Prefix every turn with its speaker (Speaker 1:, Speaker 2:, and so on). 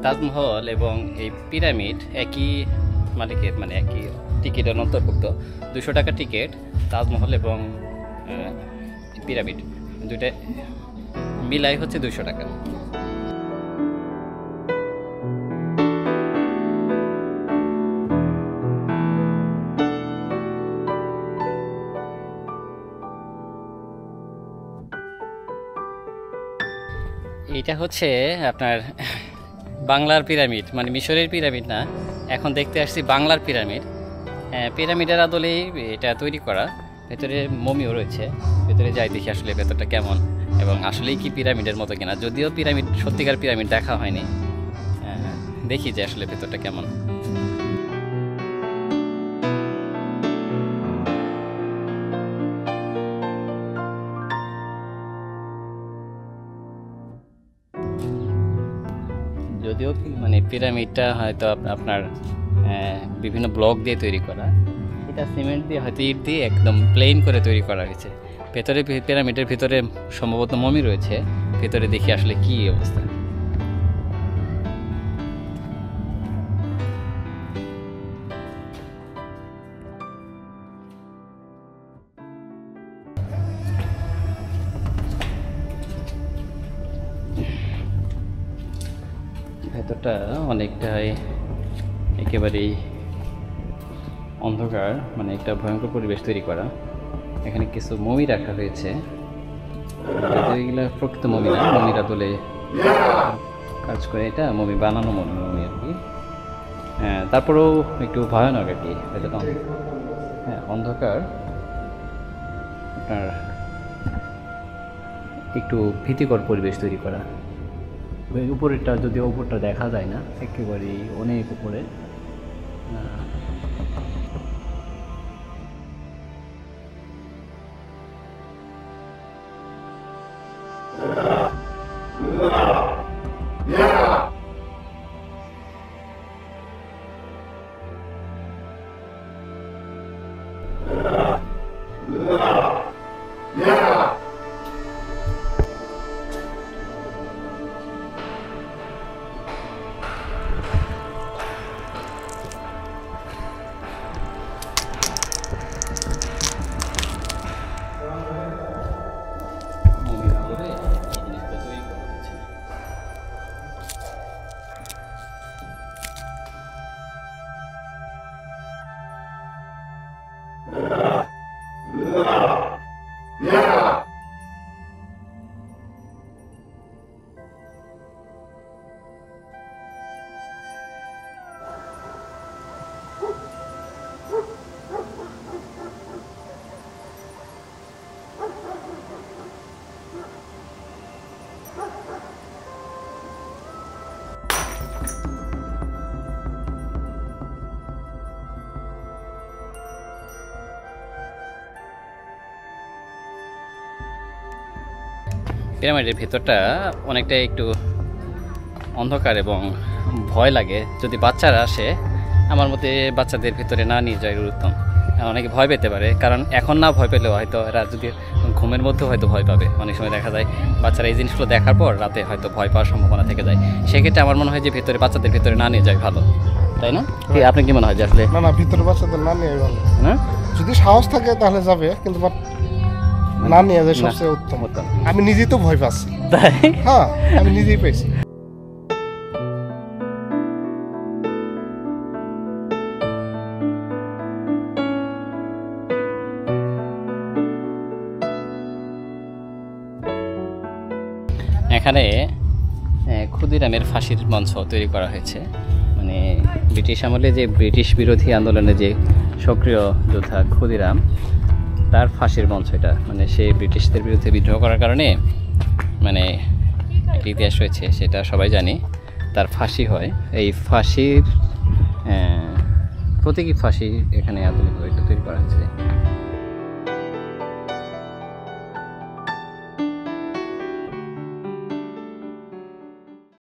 Speaker 1: তাজমহল এবং এই পিরামিড একই মালিকের, মানে একই টিকিটের অন্তর্ভুক্ত। 200 টাকা টিকিট তাজমহল এবং পিরামিড দুইটা মিলাই হচ্ছে 200 টাকা। এইটা হচ্ছে আপনার বাংলার পিরামিড, মানে মিশরের পিরামিড না, এখন দেখতে আসছি বাংলার পিরামিড। পিরামিডের আদলেই এটা তৈরি করা, ভেতরে মমিও রয়েছে। ভেতরে যাই দেখি আসলে ভেতরটা কেমন এবং আসলেই কি পিরামিডের মতো কিনা। যদিও পিরামিড, সত্যিকার পিরামিড দেখা হয়নি, দেখি যে আসলে ভেতরটা কেমন। যদিও মানে পিরামিডটা হয়তো আপনার বিভিন্ন ব্লক দিয়ে তৈরি করা, এটা সিমেন্ট দিয়ে হয়তো ইট দিয়ে একদম প্লেন করে তৈরি করা হয়েছে। ভেতরে পিরামিডের ভিতরে সম্ভবত মমি রয়েছে, ভেতরে দেখি আসলে কি অবস্থা। ভেতরটা অনেকটাই একেবারেই অন্ধকার, মানে একটা ভয়ঙ্কর পরিবেশ তৈরি করা। এখানে কিছু মমি রাখা হয়েছে, এগুলো প্রকৃত মমি না, মমিরা বলে কাজ করে, এটা মমি বানানো মমি আর কি। হ্যাঁ, তারপরেও একটু ভয়ানক আর কি। হ্যাঁ, অন্ধকার, আপনার একটু ভীতিকর পরিবেশ তৈরি করা। উপরেরটা যদিও উপরটা দেখা যায় না, একেবারেই অনেক উপরে। পিরামিডের ভেতরটা অনেকটা একটু অন্ধকার এবং ভয় লাগে। যদি বাচ্চারা আসে, আমার মতে বাচ্চাদের ভিতরে না নিয়ে যায় উত্তম। অনেকে ভয় পেতে পারে, কারণ এখন না ভয় পেলেও হয়তো এরা যদি ঘুমের মধ্যেও হয়তো ভয় পাবে। অনেক সময় দেখা যায় বাচ্চারা এই জিনিসগুলো দেখার পর রাতে হয়তো ভয় পাওয়ার সম্ভাবনা থেকে যায়। সেক্ষেত্রে আমার মনে হয় যে ভেতরে বাচ্চাদের ভিতরে না নিয়ে যায় ভালো, তাই না? আপনি কি মনে হয় যে আসলে?
Speaker 2: না, ভিতরে বাচ্চাদের না নিয়ে ভালো। হ্যাঁ, যদি সাহস থাকে তাহলে যাবে, কিন্তু না নিয়ে যায় সবচেয়ে উত্তম। আমি নিজেই তো ভয় পাচ্ছি, তাই? হ্যাঁ, আমি নিজেই পেয়েছি।
Speaker 1: এখানে ক্ষুদিরামের ফাঁসির মঞ্চ তৈরি করা হয়েছে। মানে ব্রিটিশ আমলে যে ব্রিটিশ বিরোধী আন্দোলনে যে সক্রিয় যোদ্ধা ক্ষুদিরাম, তার ফাঁসির মঞ্চ এটা। মানে সে ব্রিটিশদের বিরুদ্ধে বিদ্রোহ করার কারণে মানে একটা ইতিহাস রয়েছে, সেটা সবাই জানি। তার ফাঁসি হয়, এই ফাঁসির প্রতীকী ফাঁসি এখানে আধুনিকভাবে তৈরি করা হয়েছে।